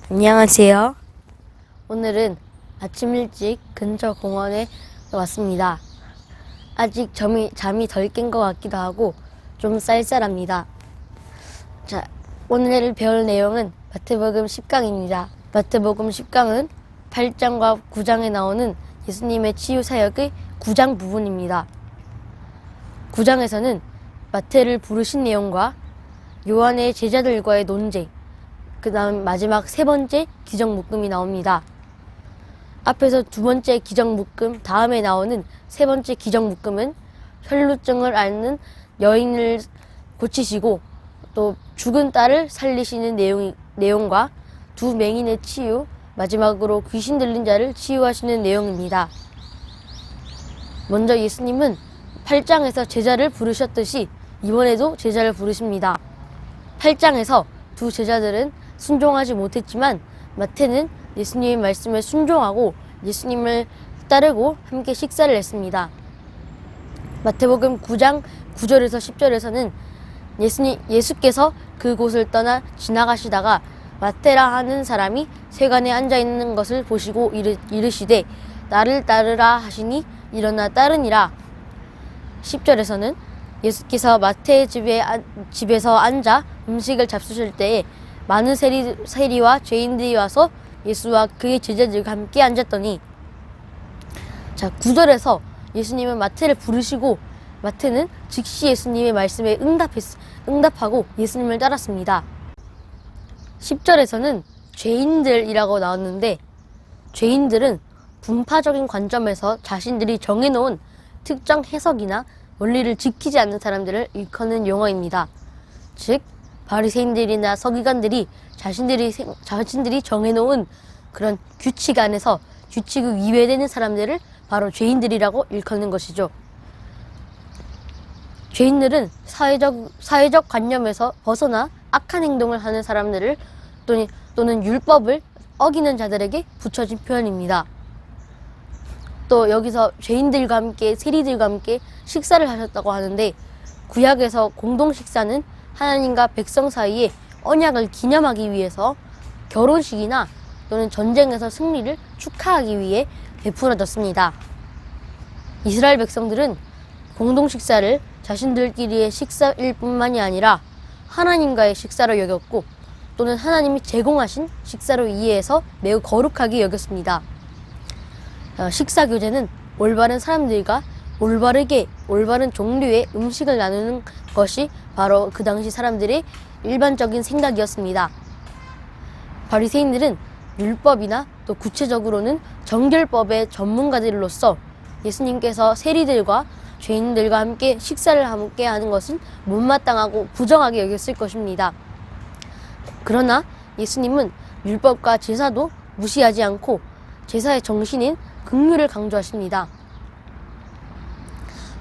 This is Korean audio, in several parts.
안녕하세요. 오늘은 아침 일찍 근처 공원에 왔습니다. 아직 잠이 덜 깬 것 같기도 하고 좀 쌀쌀합니다. 자, 오늘 배울 내용은 마태복음 10강입니다. 마태복음 10강은 8장과 9장에 나오는 예수님의 치유 사역의 9장 부분입니다. 9장에서는 마태를 부르신 내용과 요한의 제자들과의 논쟁, 그 다음 마지막 세 번째 기적묶음이 나옵니다. 앞에서 두 번째 기적묶음, 다음에 나오는 세 번째 기적묶음은 혈루증을 앓는 여인을 고치시고 또 죽은 딸을 살리시는 내용과 두 맹인의 치유, 마지막으로 귀신 들린 자를 치유하시는 내용입니다. 먼저 예수님은 8장에서 제자를 부르셨듯이 이번에도 제자를 부르십니다. 8장에서 두 제자들은 순종하지 못했지만 마태는 예수님의 말씀에 순종하고 예수님을 따르고 함께 식사를 했습니다. 마태복음 9장 9절에서 10절에서는 예수께서 그곳을 떠나 지나가시다가 마태라 하는 사람이 세간에 앉아있는 것을 보시고 이르시되 나를 따르라 하시니 일어나 따르니라. 10절에서는 예수께서 마태의 집에서 앉아 음식을 잡수실 때에 많은 세리와 죄인들이 와서 예수와 그의 제자들과 함께 앉았더니, 자, 9절에서 예수님은 마태를 부르시고 마태는 즉시 예수님의 말씀에 응답하고 예수님을 따랐습니다. 10절에서는 죄인들이라고 나왔는데, 죄인들은 분파적인 관점에서 자신들이 정해놓은 특정 해석이나 원리를 지키지 않는 사람들을 일컫는 용어입니다. 즉 바리새인들이나 서기관들이 자신들이 정해놓은 그런 규칙 안에서 규칙을 위배되는 사람들을 바로 죄인들이라고 일컫는 것이죠. 죄인들은 사회적 관념에서 벗어나 악한 행동을 하는 사람들을 또는 율법을 어기는 자들에게 붙여진 표현입니다. 또 여기서 죄인들과 함께 세리들과 함께 식사를 하셨다고 하는데, 구약에서 공동 식사는 하나님과 백성 사이에 언약을 기념하기 위해서 결혼식이나 또는 전쟁에서 승리를 축하하기 위해 베풀어졌습니다. 이스라엘 백성들은 공동 식사를 자신들끼리의 식사일 뿐만이 아니라 하나님과의 식사로 여겼고 또는 하나님이 제공하신 식사로 이해해서 매우 거룩하게 여겼습니다. 식사 교제는 올바른 사람들과 올바른 종류의 음식을 나누는 것이 바로 그 당시 사람들의 일반적인 생각이었습니다. 바리새인들은 율법이나 또 구체적으로는 정결법의 전문가들로서 예수님께서 세리들과 죄인들과 함께 식사를 함께 하는 것은 못마땅하고 부정하게 여겼을 것입니다. 그러나 예수님은 율법과 제사도 무시하지 않고 제사의 정신인 긍휼을 강조하십니다.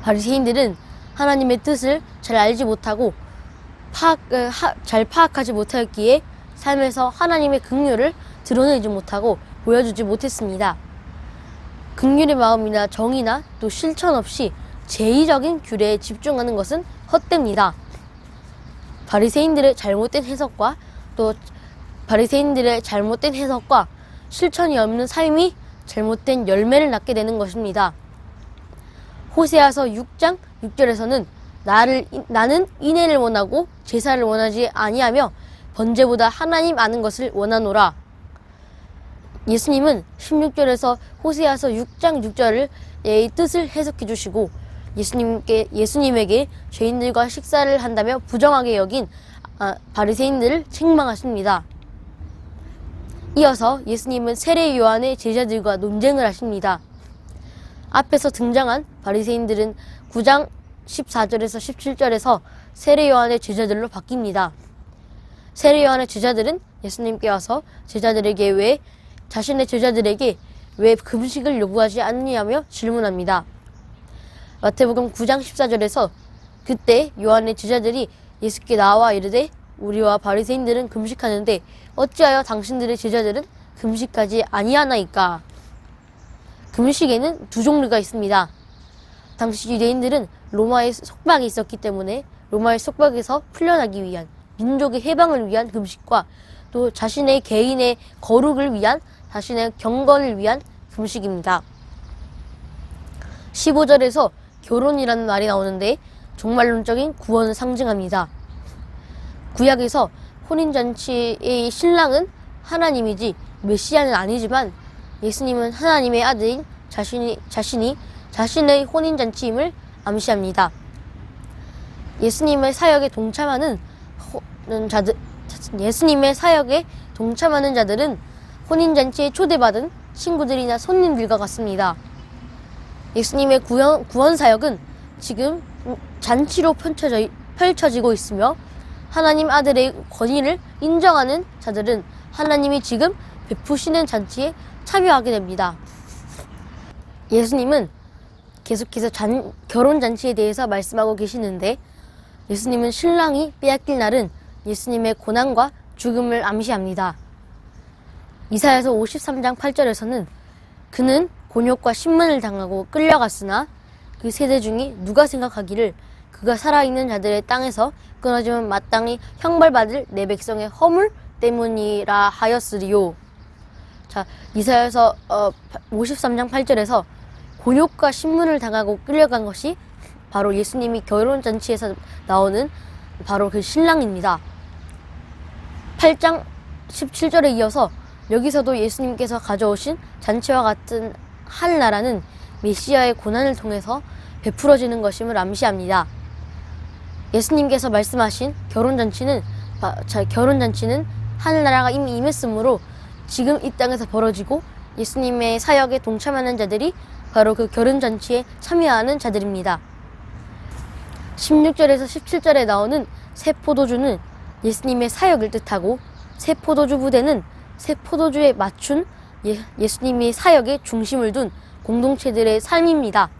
바리새인들은 하나님의 뜻을 잘 알지 못하고 잘 파악하지 못하였기에 삶에서 하나님의 긍휼을 드러내지 못하고 보여주지 못했습니다. 긍휼의 마음이나 정의나 또 실천 없이 제의적인 규례에 집중하는 것은 헛됩니다. 바리새인들의 잘못된 해석과 실천이 없는 삶이 잘못된 열매를 낳게 되는 것입니다. 호세아서 6장 6절에서는 나는 인애를 원하고 제사를 원하지 아니하며 번제보다 하나님 아는 것을 원하노라. 예수님은 16절에서 호세아서 6장 6절의 뜻을 해석해 주시고 예수님에게 죄인들과 식사를 한다며 부정하게 여긴 바리새인들을 책망하십니다. 이어서 예수님은 세례 요한의 제자들과 논쟁을 하십니다. 앞에서 등장한 바리새인들은 9장 14절에서 17절에서 세례 요한의 제자들로 바뀝니다. 세례 요한의 제자들은 예수님께 와서 자신의 제자들에게 왜 금식을 요구하지 않느냐며 질문합니다. 마태복음 9장 14절에서 그때 요한의 제자들이 예수께 나와 이르되 우리와 바리새인들은 금식하는데 어찌하여 당신들의 제자들은 금식까지 아니하나이까. 금식에는 두 종류가 있습니다. 당시 유대인들은 로마의 속박이 있었기 때문에 로마의 속박에서 풀려나기 위한, 민족의 해방을 위한 금식과 또 자신의 개인의 거룩을 위한, 자신의 경건을 위한 금식입니다. 15절에서 결혼이라는 말이 나오는데 종말론적인 구원을 상징합니다. 구약에서 혼인잔치의 신랑은 하나님이지 메시아는 아니지만 예수님은 하나님의 아들인 자신이 자신의 혼인잔치임을 암시합니다. 예수님의 사역에 동참하는 자들은 혼인잔치에 초대받은 친구들이나 손님들과 같습니다. 예수님의 구원 사역은 지금 잔치로 펼쳐지고 있으며 하나님 아들의 권위를 인정하는 자들은 하나님이 지금 베푸시는 잔치에 참여하게 됩니다. 예수님은 계속해서 결혼잔치에 대해서 말씀하고 계시는데 예수님은 신랑이 빼앗길 날은 예수님의 고난과 죽음을 암시합니다. 이사야서 53장 8절에서는 그는 곤욕과 신문을 당하고 끌려갔으나 그 세대 중에 누가 생각하기를 그가 살아있는 자들의 땅에서 끊어지면 마땅히 형벌받을 내 백성의 허물 때문이라 하였으리요. 자, 이사야서 53장 8절에서 곤욕과 신문을 당하고 끌려간 것이 바로 예수님이 결혼잔치에서 나오는 바로 그 신랑입니다. 8장 17절에 이어서 여기서도 예수님께서 가져오신 잔치와 같은 하늘나라는 메시아의 고난을 통해서 베풀어지는 것임을 암시합니다. 예수님께서 말씀하신 결혼잔치는 하늘나라가 이미 임했으므로 지금 이 땅에서 벌어지고 예수님의 사역에 동참하는 자들이 바로 그 결혼잔치에 참여하는 자들입니다. 16절에서 17절에 나오는 새 포도주는 예수님의 사역을 뜻하고 새 포도주 부대는 새 포도주에 맞춘 예수님의 사역에 중심을 둔 공동체들의 삶입니다.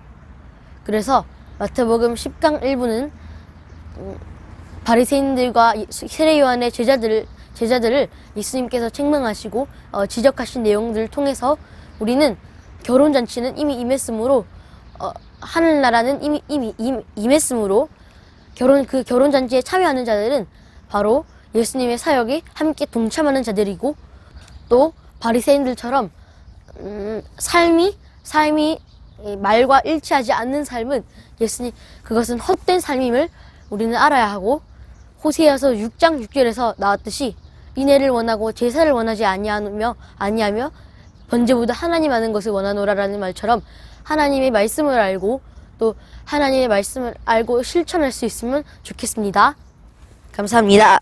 그래서 마태복음 10강 1부는 바리새인들과 세례 요한의 제자들을 예수님께서 책망하시고 지적하신 내용들을 통해서 우리는 결혼잔치는 이미 임했으므로 하늘나라는 이미 임했으므로 그 결혼잔치에 참여하는 자들은 바로 예수님의 사역에 함께 동참하는 자들이고 또 바리새인들처럼 삶이 말과 일치하지 않는 삶은 그것은 헛된 삶임을 우리는 알아야 하고 호세아서 6장 6절에서 나왔듯이 인애를 원하고 제사를 원하지 아니하며 번제보다 하나님 아는 것을 원하노라라는 말처럼 하나님의 말씀을 알고 또 하나님의 말씀을 알고 실천할 수 있으면 좋겠습니다. 감사합니다.